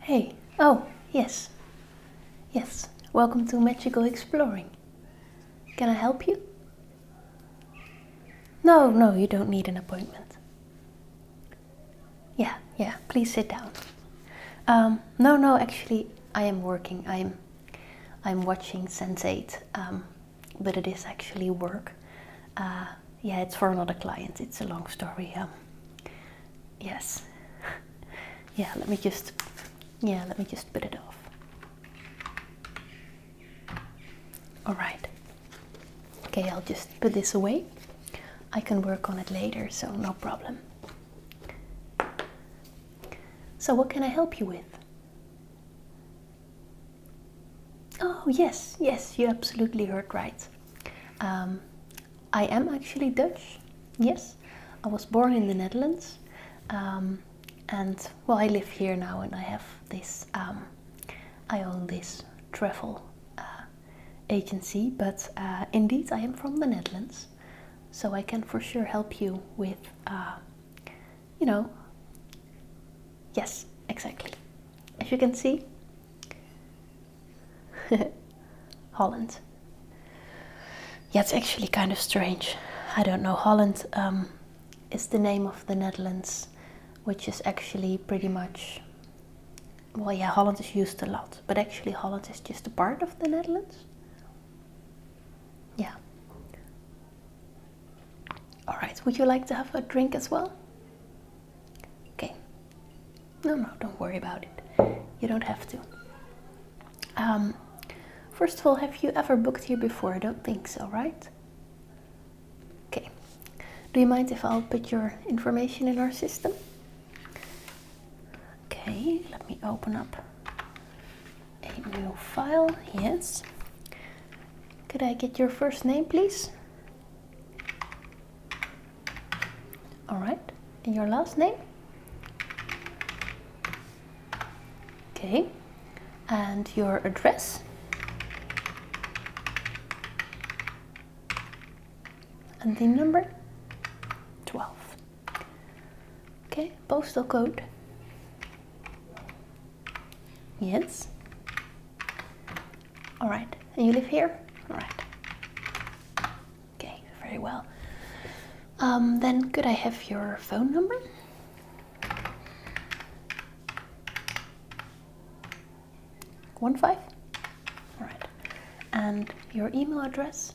Hey, oh, yes. Yes, welcome to Magical Exploring. Can I help you? No, you don't need an appointment. Yeah, please sit down. No, actually, I am working. I'm watching Sense8, but it is actually work. Yeah, it's for another client. It's a long story. Yes. Yeah, let me just put it off. All right. Okay, I'll just put this away. I can work on it later, so no problem. So what can I help you with? Oh, yes, you absolutely heard right. I am actually Dutch. Yes, I was born in the Netherlands. And well, I live here now and I have this, I own this travel agency, but indeed I am from the Netherlands. So I can for sure help you with, yes, exactly. As you can see, Holland. Yeah, it's actually kind of strange. I don't know, Holland is the name of the Netherlands, which is actually pretty much, well, yeah, Holland is used a lot, but actually Holland is just a part of the Netherlands. Yeah. All right, would you like to have a drink as well? Okay. No, don't worry about it. You don't have to. First of all, have you ever booked here before? I don't think so, right? Okay. Do you mind if I'll put your information in our system? Okay, let me open up a new file. Yes. Could I get your first name, please? All right. And your last name? Okay. And your address? And the number? 12. Okay, postal code? Yes. All right. And you live here? All right. Okay, very well. Then could I have your phone number? One five? All right. And your email address?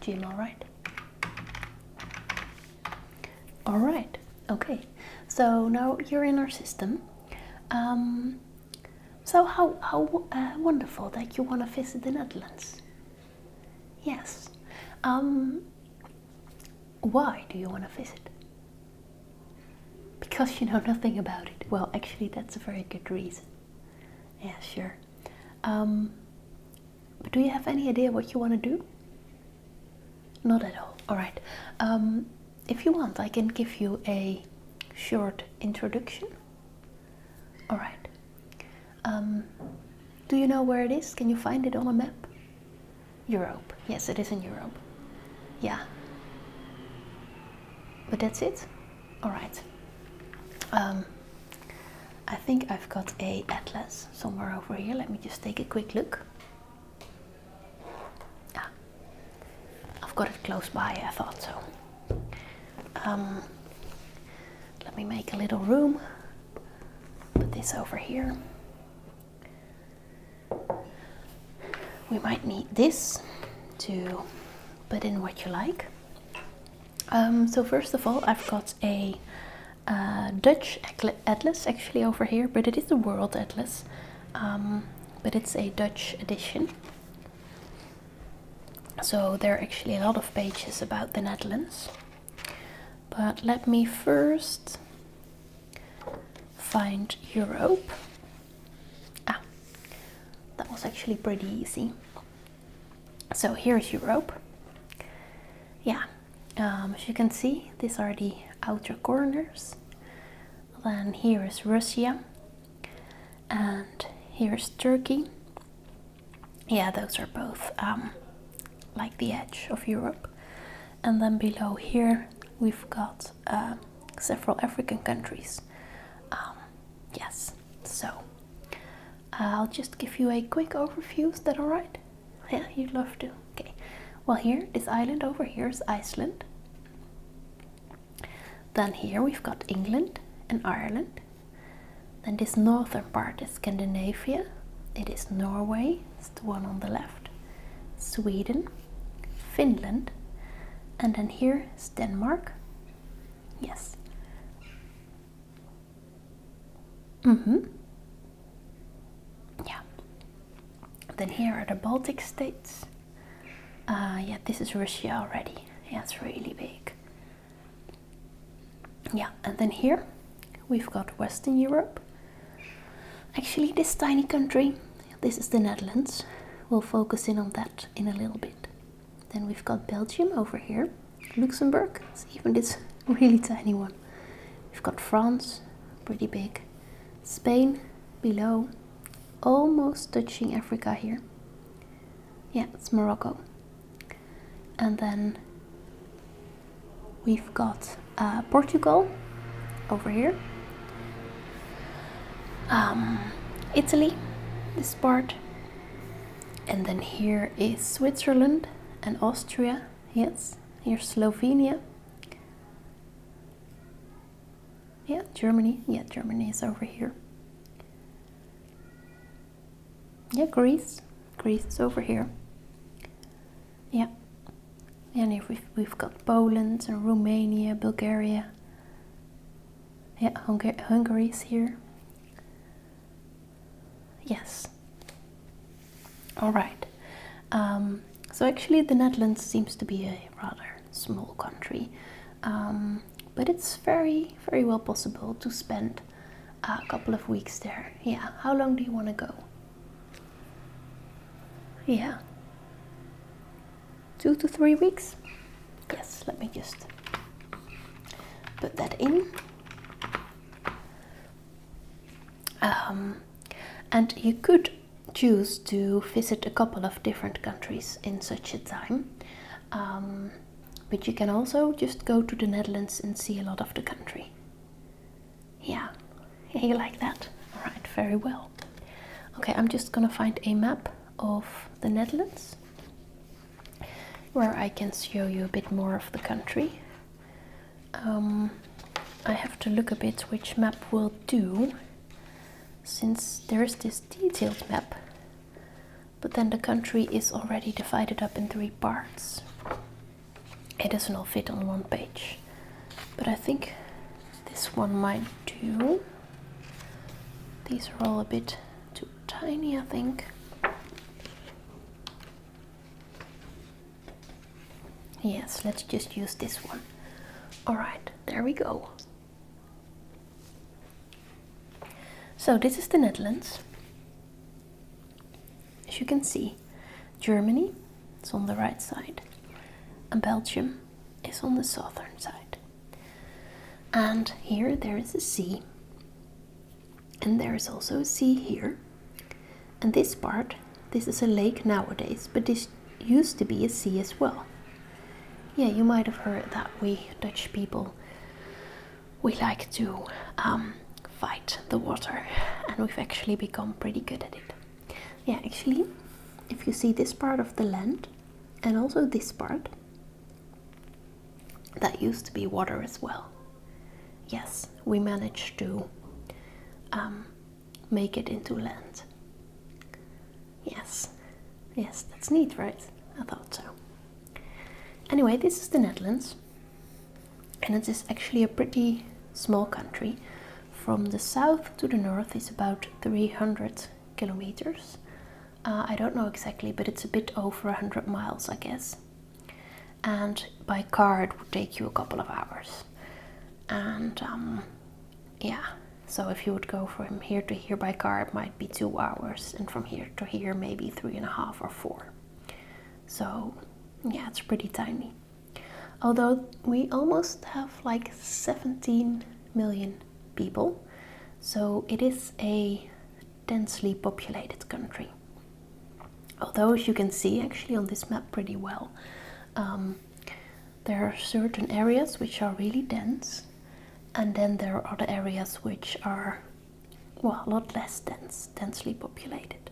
Gmail, right? All right. Okay. So now you're in our system. So how wonderful that you want to visit the Netherlands. Yes. Why do you want to visit? Because you know nothing about it. Well, actually, that's a very good reason. Yeah, sure. But do you have any idea what you want to do? Not at all. All right. If you want, I can give you a short introduction. All right. Do you know where it is? Can you find it on a map? Europe. Yes, it is in Europe. Yeah. But that's it? All right. I think I've got a atlas somewhere over here. Let me just take a quick look. Ah, I've got it close by, I thought so. Let me make a little room. Put this over here. We might need this to put in what you like. So first of all, I've got a Dutch atlas actually over here, but it is a world atlas, but it's a Dutch edition. So there are actually a lot of pages about the Netherlands. But let me first find Europe. Ah, that was actually pretty easy. So here's Europe. Yeah, as you can see, these are the outer corners. Then here is Russia, and here's Turkey. Yeah, those are both like the edge of Europe. And then below here we've got several African countries. Yes, so I'll just give you a quick overview. Is that alright? Yeah, you'd love to. Okay. Well, here, this island over here is Iceland. Then here we've got England and Ireland. Then this northern part is Scandinavia. It is Norway, it's the one on the left. Sweden, Finland, and then here is Denmark. Yes. Yeah. Then here are the Baltic states. Yeah, this is Russia already. Yeah, it's really big. Yeah, and then here we've got Western Europe. Actually, this tiny country, this is the Netherlands. We'll focus in on that in a little bit. Then we've got Belgium over here. Luxembourg, it's even this really tiny one. We've got France, pretty big. Spain, below, almost touching Africa here. Yeah, it's Morocco. And then we've got Portugal over here. Italy, this part. And then here is Switzerland and Austria. Yes, here's Slovenia. Yeah, Germany. Yeah, Germany is over here. Yeah, Greece. Greece is over here. Yeah. And here we've got Poland and Romania, Bulgaria. Yeah, Hungary is here. Yes. All right. So actually the Netherlands seems to be a rather small country. But it's very, very well possible to spend a couple of weeks there. Yeah. How long do you want to go? Yeah. 2 to 3 weeks? Yes, let me just put that in. And you could choose to visit a couple of different countries in such a time. But you can also just go to the Netherlands and see a lot of the country. Yeah, you like that? All right, very well. Okay, I'm just gonna find a map of the Netherlands where I can show you a bit more of the country. I have to look a bit which map will do, since there's this detailed map, but then the country is already divided up in 3 parts. It doesn't all fit on one page, but I think this one might do. These are all a bit too tiny, I think. Yes, let's just use this one. All right, there we go. So this is the Netherlands. As you can see, Germany is on the right side and Belgium is on the southern side. And here there is a sea, and there is also a sea here. And this part, this is a lake nowadays, but this used to be a sea as well. Yeah, you might have heard that we Dutch people, we like to fight the water, and we've actually become pretty good at it. Yeah, actually, if you see this part of the land and also this part, that used to be water as well. Yes, we managed to make it into land. Yes, that's neat, right? I thought so. Anyway, this is the Netherlands, and it is actually a pretty small country. From the south to the north is about 300 kilometers. I don't know exactly, but it's a bit over 100 miles, I guess. And by car it would take you a couple of hours. And yeah, so if you would go from here to here by car, it might be 2 hours, and from here to here maybe 3.5 or 4. So yeah, it's pretty tiny. Although we almost have like 17 million people, so it is a densely populated country. Although, as you can see actually on this map pretty well, there are certain areas which are really dense, And then there are other areas which are, well, a lot less densely populated.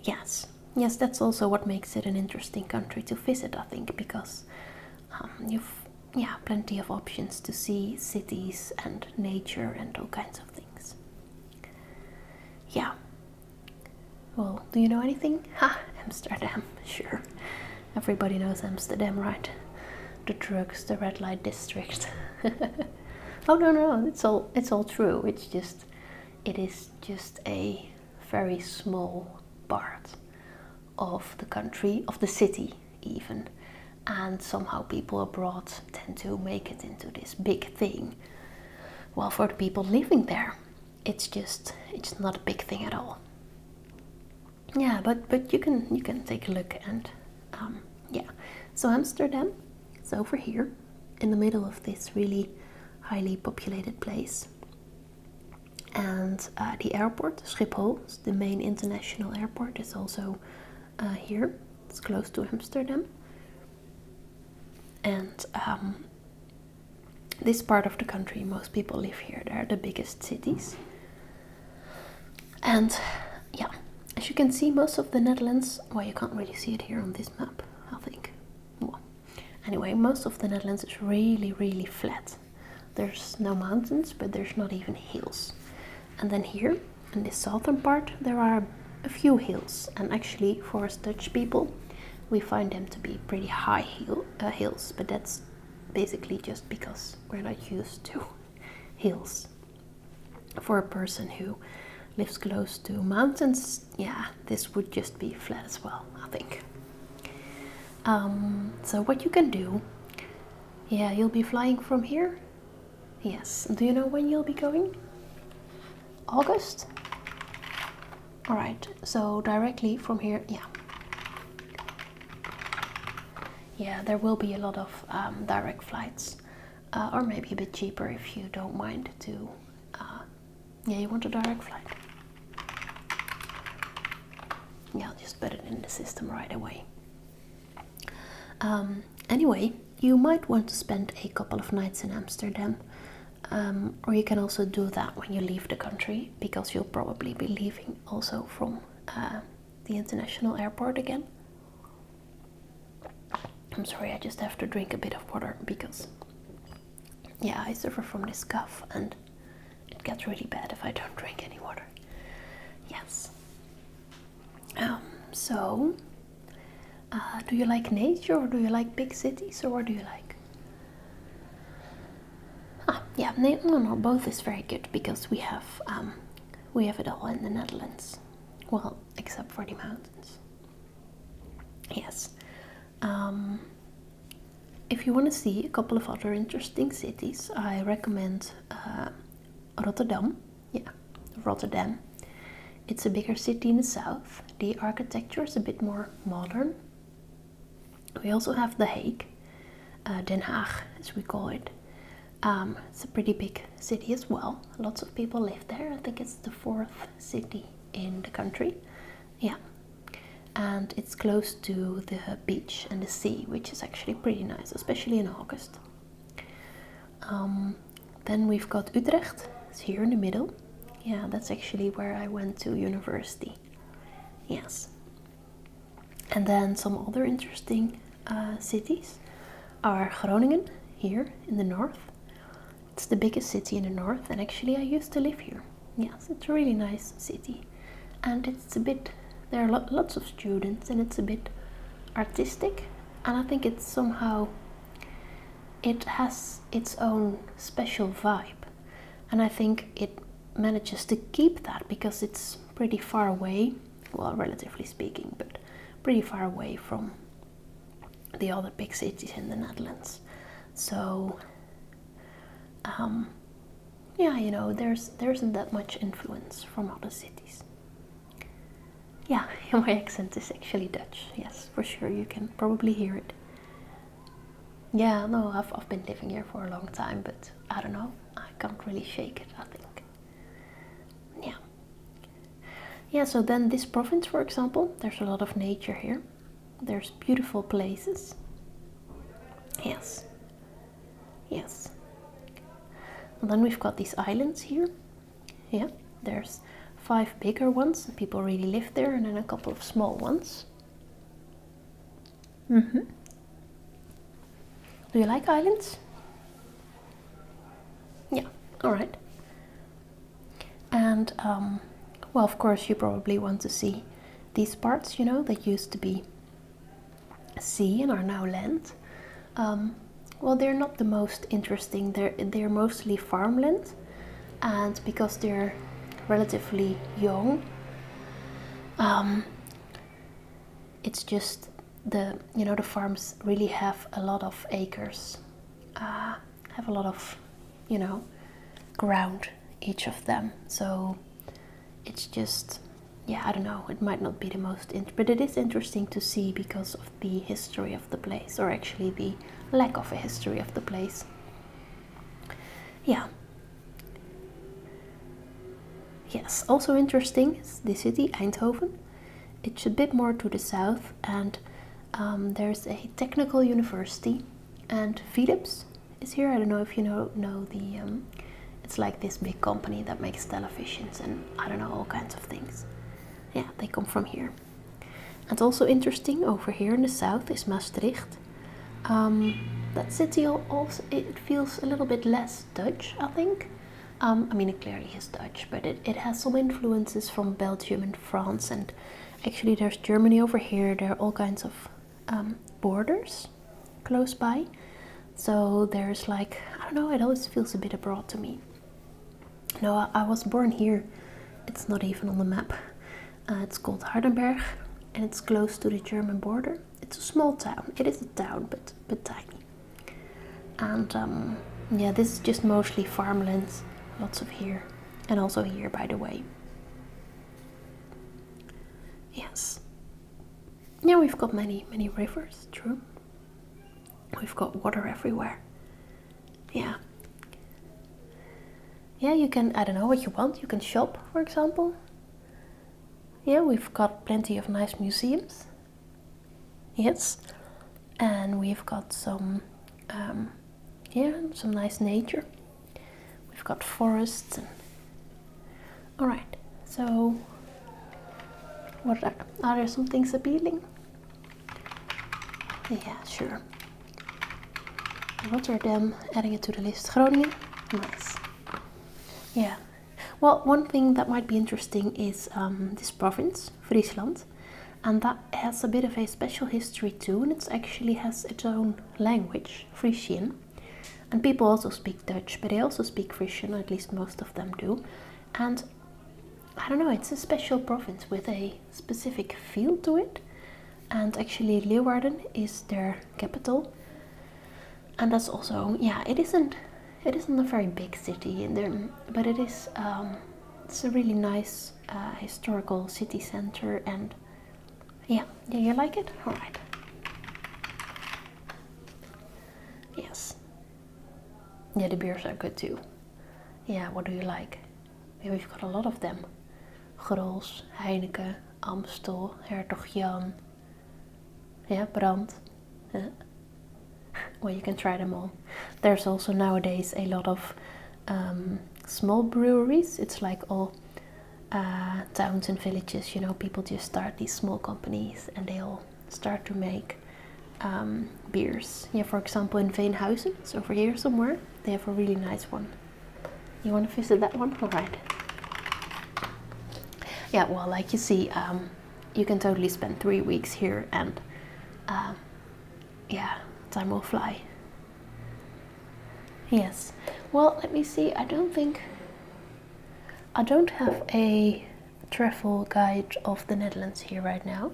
Yes, that's also what makes it an interesting country to visit, I think, because you've plenty of options to see cities and nature and all kinds of things. Yeah. Well, do you know anything? Ha, Amsterdam, sure. Everybody knows Amsterdam, right? The drugs, the red light district. Oh no, it's all true. It is just a very small part of the country, of the city even. And somehow people abroad tend to make it into this big thing. Well, for the people living there, it's not a big thing at all. Yeah, but you can take a look and yeah. So Amsterdam is over here in the middle of this really highly populated place. And the airport, Schiphol, the main international airport, is also here. It's close to Amsterdam. And this part of the country, most people live here. They're the biggest cities. And yeah, as you can see, most of the Netherlands, well, you can't really see it here on this map, I think. Well, anyway, most of the Netherlands is really, really flat. There's no mountains, but there's not even hills. And then here, in this southern part, there are a few hills. And actually, for us Dutch people, we find them to be pretty high hills. But that's basically just because we're not used to hills. For a person who lives close to mountains, yeah, this would just be flat as well, I think. So what you can do, yeah, you'll be flying from here. Yes, do you know when you'll be going? August? Alright, so directly from here, yeah. Yeah, there will be a lot of direct flights, or maybe a bit cheaper if you don't mind to, yeah, you want a direct flight. Yeah, I'll just put it in the system right away. Anyway, you might want to spend a couple of nights in Amsterdam, or you can also do that when you leave the country, because you'll probably be leaving also from the international airport again. I'm sorry, I just have to drink a bit of water because, yeah, I suffer from this cough and it gets really bad if I don't drink any water. Yes. So, do you like nature or do you like big cities, or what do you like? Yeah, no, both is very good because we have it all in the Netherlands. Well, except for the mountains. Yes. If you want to see a couple of other interesting cities, I recommend Rotterdam. Yeah, Rotterdam. It's a bigger city in the south. The architecture is a bit more modern. We also have The Hague, Den Haag, as we call it. It's a pretty big city as well. Lots of people live there. I think it's the 4th city in the country. Yeah. And it's close to the beach and the sea, which is actually pretty nice, especially in August. Then we've got Utrecht. It's here in the middle. Yeah, that's actually where I went to university. Yes. And then some other interesting cities are Groningen, here in the north. It's the biggest city in the north, and actually I used to live here. Yes, it's a really nice city. And it's a bit, there are lots of students, and it's a bit artistic. And I think it's somehow, it has its own special vibe. And I think it manages to keep that because it's pretty far away, well, relatively speaking, but pretty far away from the other big cities in the Netherlands. So yeah, you know, there isn't that much influence from other cities. Yeah, my accent is actually Dutch. Yes, for sure, you can probably hear it. Yeah, no, I've been living here for a long time, but I don't know, I can't really shake it, I think. Yeah. Yeah, so then this province, for example, there's a lot of nature here. There's beautiful places. Yes. Yes. And then we've got these islands here. Yeah, there's 5 bigger ones, and people really live there, and then a couple of small ones. Do you like islands? Yeah, alright. And, well, of course, you probably want to see these parts, you know, that used to be sea and are now land. Well, they're not the most interesting. They're mostly farmland, and because they're relatively young, it's just the farms really have a lot of acres, have a lot of ground, each of them. So it's just, yeah, I don't know, it might not be the most but it is interesting to see because of the history of the place, or actually the lack of a history of the place. Yeah. Yes, also interesting is the city, Eindhoven. It's a bit more to the south, and there's a technical university, and Philips is here. I don't know if you know the, it's like this big company that makes televisions and I don't know, all kinds of things. Yeah, they come from here. And also interesting, over here in the south is Maastricht. That city also, it feels a little bit less Dutch, I think. I mean, it clearly is Dutch, but it has some influences from Belgium and France, and actually there's Germany over here. There are all kinds of borders close by. So there's like, I don't know, it always feels a bit abroad to me. No, I was born here. It's not even on the map. It's called Hardenberg, and it's close to the German border. It's a small town. It is a town, but tiny. And yeah, this is just mostly farmland. Lots of here, and also here, by the way. Yes. Yeah, we've got many rivers. True. We've got water everywhere. Yeah. Yeah, you can, I don't know what you want. You can shop, for example. Yeah, we've got plenty of nice museums. Yes. And we've got some, yeah, some nice nature. We've got forests. Alright, so what are there some things appealing? Yeah, sure. Rotterdam, adding it to the list. Groningen, nice. Yeah. Well, one thing that might be interesting is this province, Friesland, and that has a bit of a special history too, and it actually has its own language, Frisian. And people also speak Dutch, but they also speak Frisian, at least most of them do. And I don't know, it's a special province with a specific feel to it. And actually Leeuwarden is their capital. And that's also, yeah, it isn't a very big city in there, but it is, it's a really nice historical city center. And yeah, you like it? All right. Yes. Yeah, the beers are good too. Yeah, what do you like? Yeah, we've got a lot of them. Grols, Heineken, Amstel, Hertog Jan. Yeah, Brand. Yeah. Well, you can try them all. There's also nowadays a lot of small breweries. It's like all towns and villages, you know, people just start these small companies and they all start to make beers. Yeah, for example, in Veenhuizen, it's over here somewhere, they have a really nice one. You want to visit that one? All right. Yeah, well, like you see, you can totally spend 3 weeks here, and yeah, time will fly. Yes. Well, let me see. I don't have a travel guide of the Netherlands here right now.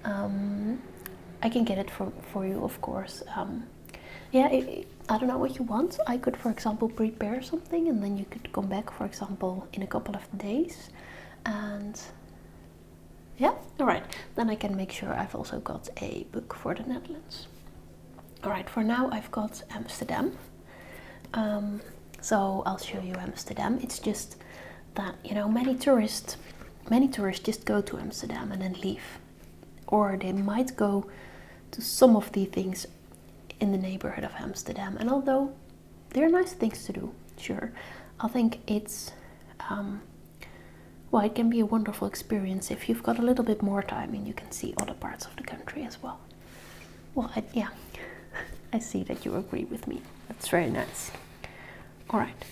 I can get it for you, of course. Yeah, I don't know what you want. I could, for example, prepare something, and then you could come back, for example, in a couple of days. And yeah, all right. Then I can make sure I've also got a book for the Netherlands. All right, for now I've got Amsterdam. So I'll show you Amsterdam. It's just that, you know, many tourists just go to Amsterdam and then leave. Or they might go to some of the things in the neighborhood of Amsterdam. And although they're nice things to do, sure. I think it's, well, it can be a wonderful experience if you've got a little bit more time and you can see other parts of the country as well. Well, yeah, I see that you agree with me. That's very nice. All right.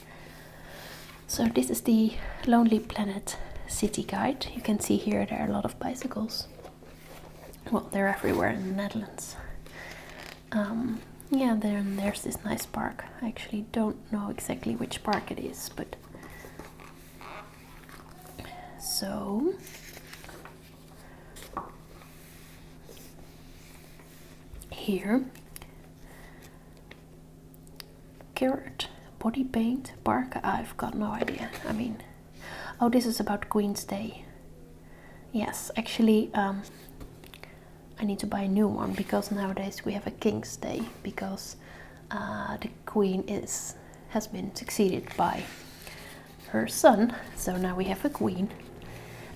So this is the Lonely Planet City Guide. You can see here there are a lot of bicycles. Well, they're everywhere in the Netherlands. Yeah, there's this nice park. I actually don't know exactly which park it is, but so here, carrot, body paint, park. I've got no idea. I mean, oh, this is about Queen's Day. Yes, actually, I need to buy a new one because nowadays we have a King's Day because the Queen has been succeeded by her son. So now we have a Queen,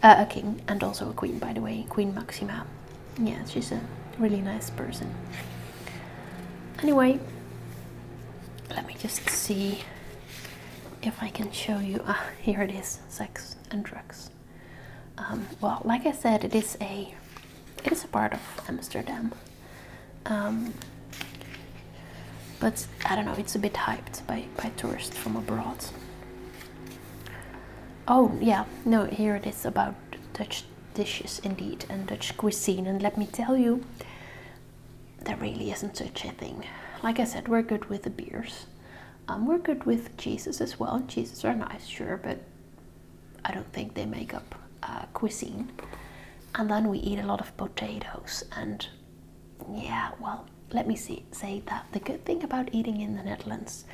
a King, and also a Queen, by the way, Queen Maxima. Yeah, she's a really nice person. Anyway, let me just see if I can show you. Here it is, sex and drugs. Well, like I said, it is a part of Amsterdam, but I don't know, it's a bit hyped by tourists from abroad. Oh yeah, no, here it is about Dutch dishes indeed, and Dutch cuisine, and let me tell you, there really isn't such a thing. Like I said, we're good with the beers, we're good with cheeses as well. Cheeses are nice, sure, but I don't think they make up cuisine. And then we eat a lot of potatoes, and yeah, well, let me say that the good thing about eating in the Netherlands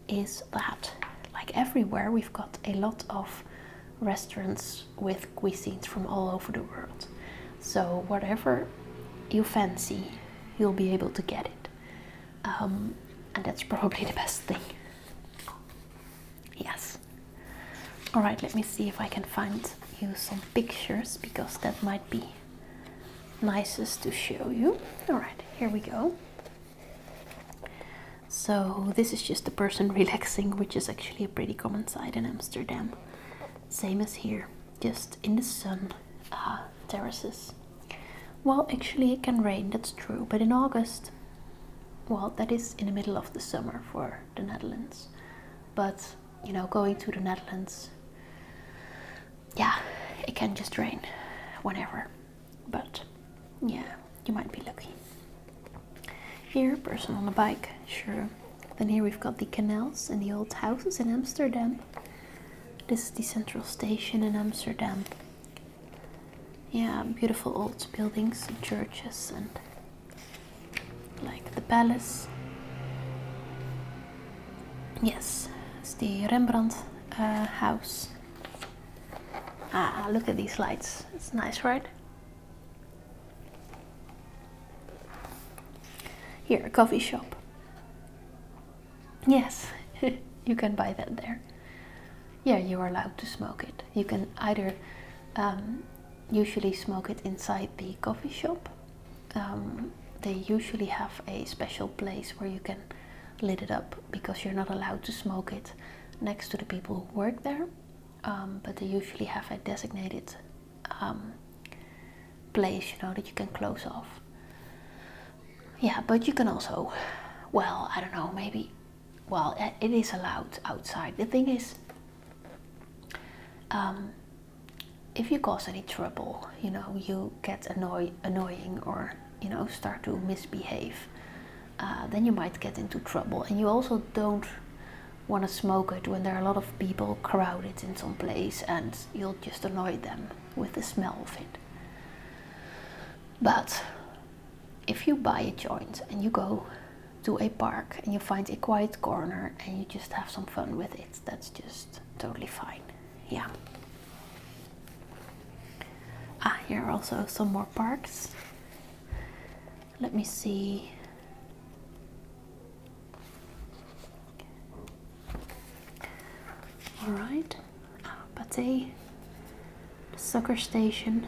is that, like everywhere, we've got a lot of restaurants with cuisines from all over the world. So whatever you fancy, you'll be able to get it. And that's probably the best thing. Yes. All right, let me see if I can find you some pictures because that might be nicest to show you. All right, here we go. So this is just a person relaxing, which is actually a pretty common sight in Amsterdam. Same as here, just in the sun, terraces. Well, actually it can rain, that's true, but in August, well, that is in the middle of the summer for the Netherlands. But, you know, going to the Netherlands, yeah, it can just rain whenever, but yeah, you might be lucky. Here, person on a bike, sure. Then here we've got the canals and the old houses in Amsterdam. This is the central station in Amsterdam. Yeah, beautiful old buildings and churches, and like the palace. Yes, it's the Rembrandt house. Look at these lights. It's nice, right? Here, a coffee shop. Yes, you can buy that there. Yeah, you are allowed to smoke it. You can either usually smoke it inside the coffee shop. They usually have a special place where you can lit it up because you're not allowed to smoke it next to the people who work there. But they usually have a designated place, you know, that you can close off. Yeah, but you can also, well, I don't know, maybe, well, it is allowed outside. The thing is, if you cause any trouble, you know, you get annoying or, you know, start to misbehave, then you might get into trouble. And you also don't want to smoke it when there are a lot of people crowded in some place and you'll just annoy them with the smell of it. But if you buy a joint and you go to a park and you find a quiet corner and you just have some fun with it, that's just totally fine. Yeah. Here are also some more parks. Let me see. All right, Pathé, the soccer station.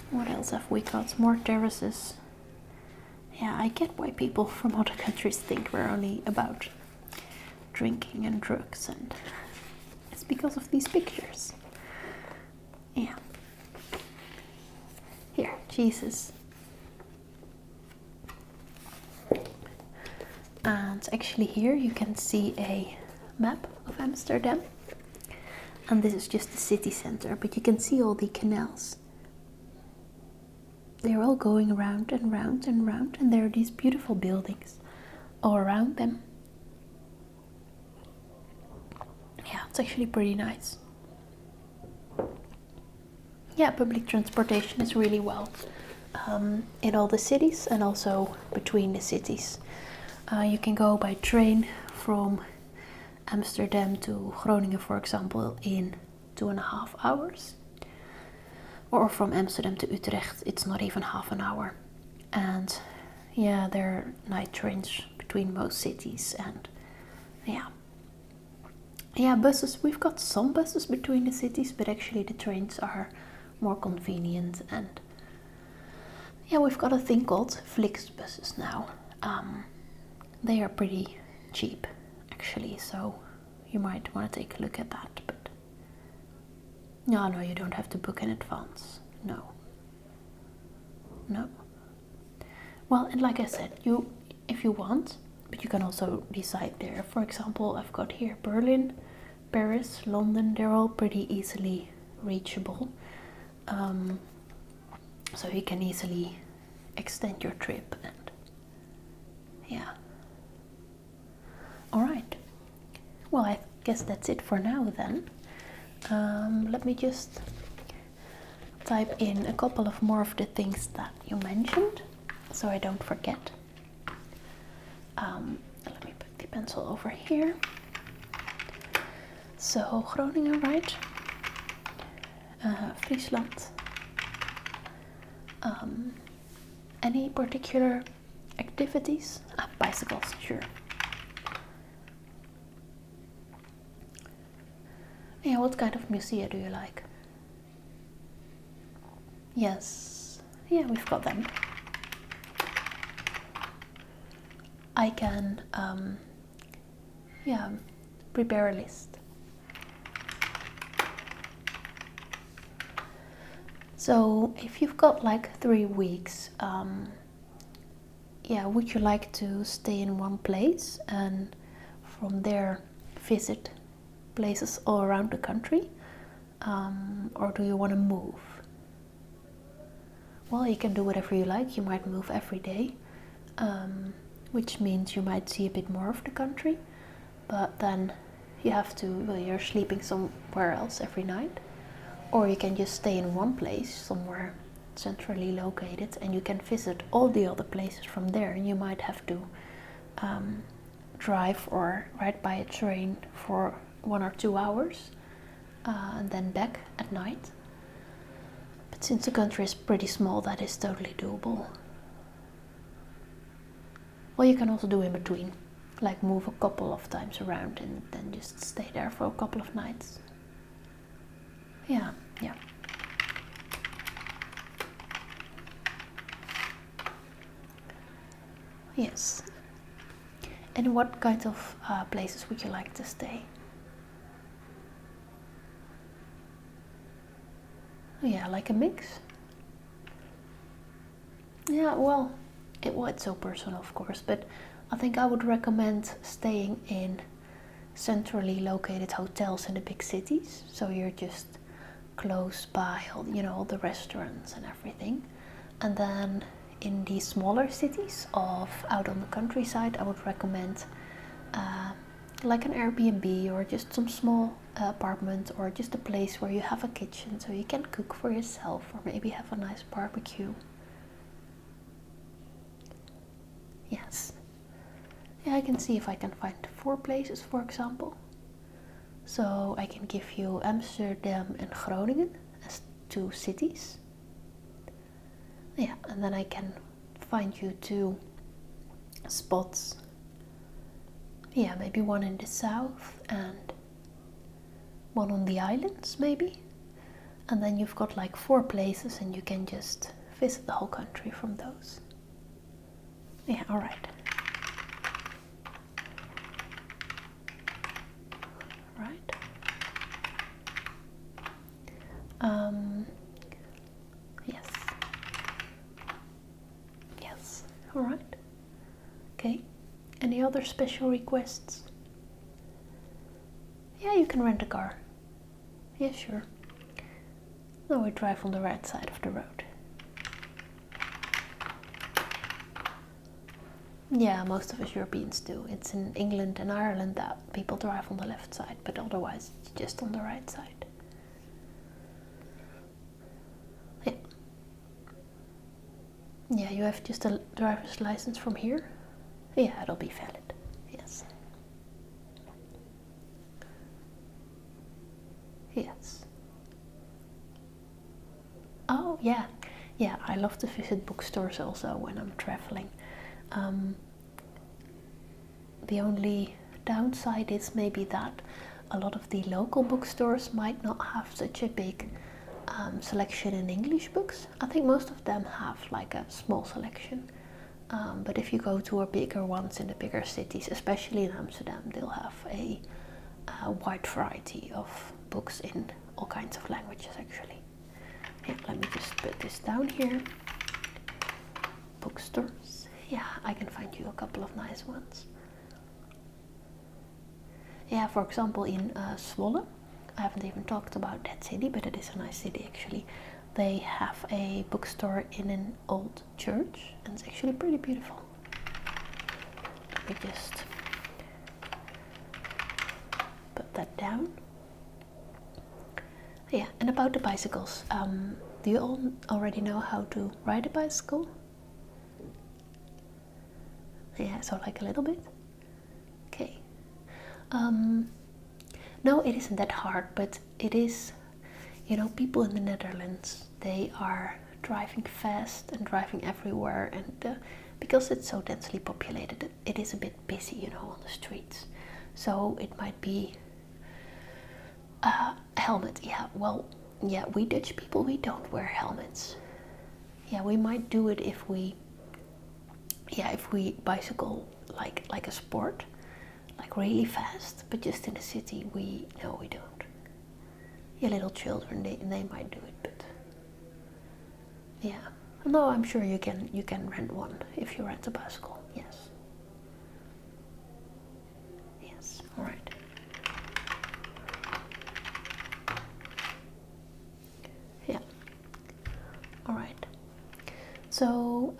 What else have we got? More terraces. Yeah, I get why people from other countries think we're only about drinking and drugs, and it's because of these pictures. Yeah. Here, Jesus. And actually here you can see a map of Amsterdam. And this is just the city center, but you can see all the canals. They're all going round and round and round, and there are these beautiful buildings all around them. Yeah, it's actually pretty nice. Yeah, public transportation is really well in all the cities and also between the cities. You can go by train from Amsterdam to Groningen, for example, in 2.5 hours. Or from Amsterdam to Utrecht, it's not even half an hour. And yeah, there are night trains between most cities, and yeah, buses. We've got some buses between the cities, but actually the trains are more convenient. And yeah, we've got a thing called Flixbuses now. They are pretty cheap, actually, so you might want to take a look at that. But no, you don't have to book in advance. No. Well, and like I said, if you want, but you can also decide there. For example, I've got here Berlin, Paris, London. They're all pretty easily reachable, so you can easily extend your trip. And yeah. All right. Well, I guess that's it for now then. Let me just type in a couple of more of the things that you mentioned, so I don't forget. Let me put the pencil over here. So Groningen, right? Friesland. Any particular activities? Bicycles, sure. Yeah, what kind of museum do you like? Yes, yeah, we've got them. I can, prepare a list. So if you've got like 3 weeks, would you like to stay in one place and from there visit places all around the country, or do you want to move? Well, you can do whatever you like. You might move every day, which means you might see a bit more of the country, but then you're sleeping somewhere else every night. Or you can just stay in one place, somewhere centrally located, and you can visit all the other places from there. And you might have to drive or ride by a train for 1 or 2 hours, and then back at night. But since the country is pretty small, that is totally doable. Well, you can also do in between, like move a couple of times around and then just stay there for a couple of nights. Yeah. Yes. And what kind of places would you like to stay? Yeah, like a mix? Yeah, well, it's so personal, of course, but I think I would recommend staying in centrally located hotels in the big cities, so you're just close by all the restaurants and everything. And then in the smaller cities out on the countryside, I would recommend like an Airbnb or just some small apartment, or just a place where you have a kitchen so you can cook for yourself, or maybe have a nice barbecue. Yes. Yeah, I can see if I can find 4 places, for example. So I can give you Amsterdam and Groningen as 2 cities. Yeah, and then I can find you 2 spots. Yeah, maybe one in the south and one on the islands, maybe. And then you've got like 4 places and you can just visit the whole country from those. Yeah, alright. other special requests? Yeah, you can rent a car. Yeah, sure. No, we drive on the right side of the road. Yeah, most of us Europeans do. It's in England and Ireland that people drive on the left side, but otherwise it's just on the right side. Yeah. Yeah, you have just a driver's license from here? Yeah, it'll be valid. Yes. Yes. Oh, yeah. Yeah, I love to visit bookstores also when I'm traveling. The only downside is maybe that a lot of the local bookstores might not have such a big selection in English books. I think most of them have like a small selection. But if you go to a bigger ones in the bigger cities, especially in Amsterdam, they'll have a wide variety of books in all kinds of languages actually. Yeah, let me just put this down here. Bookstores. Yeah, I can find you a couple of nice ones. Yeah, for example, in Zwolle, I haven't even talked about that city, but it is a nice city actually. They have a bookstore in an old church, and it's actually pretty beautiful. Let me just put that down. Yeah, and about the bicycles, do you all already know how to ride a bicycle? Yeah, so like a little bit? Okay. No, it isn't that hard, but it is, you know, people in the Netherlands, they are driving fast and driving everywhere, and because it's so densely populated, it is a bit busy, you know, on the streets. So it might be helmet. Yeah, well, yeah, we Dutch people, we don't wear helmets. Yeah, we might do it if we bicycle like a sport, like really fast, but just in the city, we don't. Yeah, little children, they might do it, but yeah. No, I'm sure you can rent one if you rent a bicycle. Yes. Yes. All right. Yeah. All right. So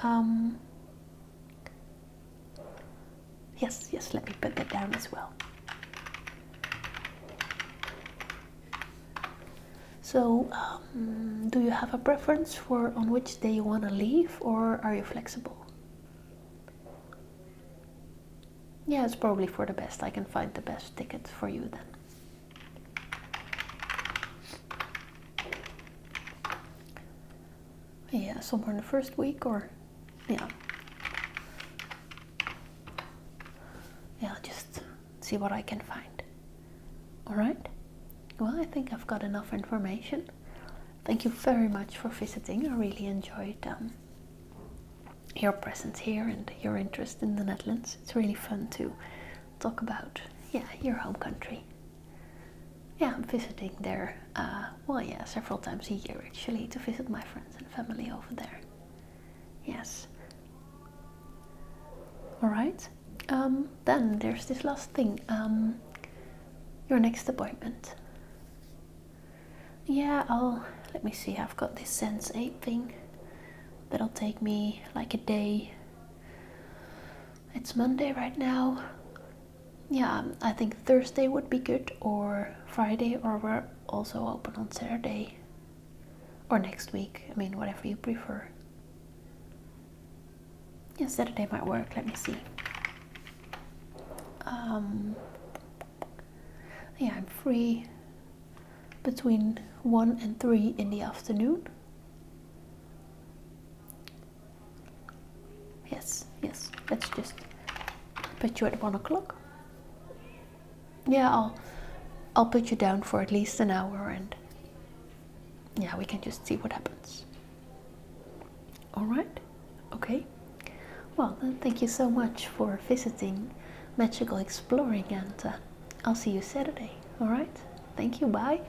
yes, let me put that down as well. So, do you have a preference for on which day you want to leave, or are you flexible? Yeah, it's probably for the best. I can find the best ticket for you then. Yeah, somewhere in the first week, or yeah. Yeah, I'll just see what I can find. All right. Well, I think I've got enough information. Thank you very much for visiting. I really enjoyed your presence here and your interest in the Netherlands. It's really fun to talk about, yeah, your home country. Yeah, I'm visiting there, well, yeah, several times a year actually, to visit my friends and family over there. Yes. All right. Then there's this last thing. Your next appointment. Yeah, let me see, I've got this Sense8 thing. That'll take me like a day. It's Monday right now. Yeah, I think Thursday would be good, or Friday, or we're also open on Saturday. Or next week, I mean, whatever you prefer. Yeah, Saturday might work, let me see. Yeah, I'm free between 1 and 3 in the afternoon. Yes, let's just put you at 1 o'clock. Yeah, I'll put you down for at least an hour, and yeah, we can just see what happens. All right? Okay. Well, then thank you so much for visiting Magical Exploring, and I'll see you Saturday. All right? Thank you. Bye.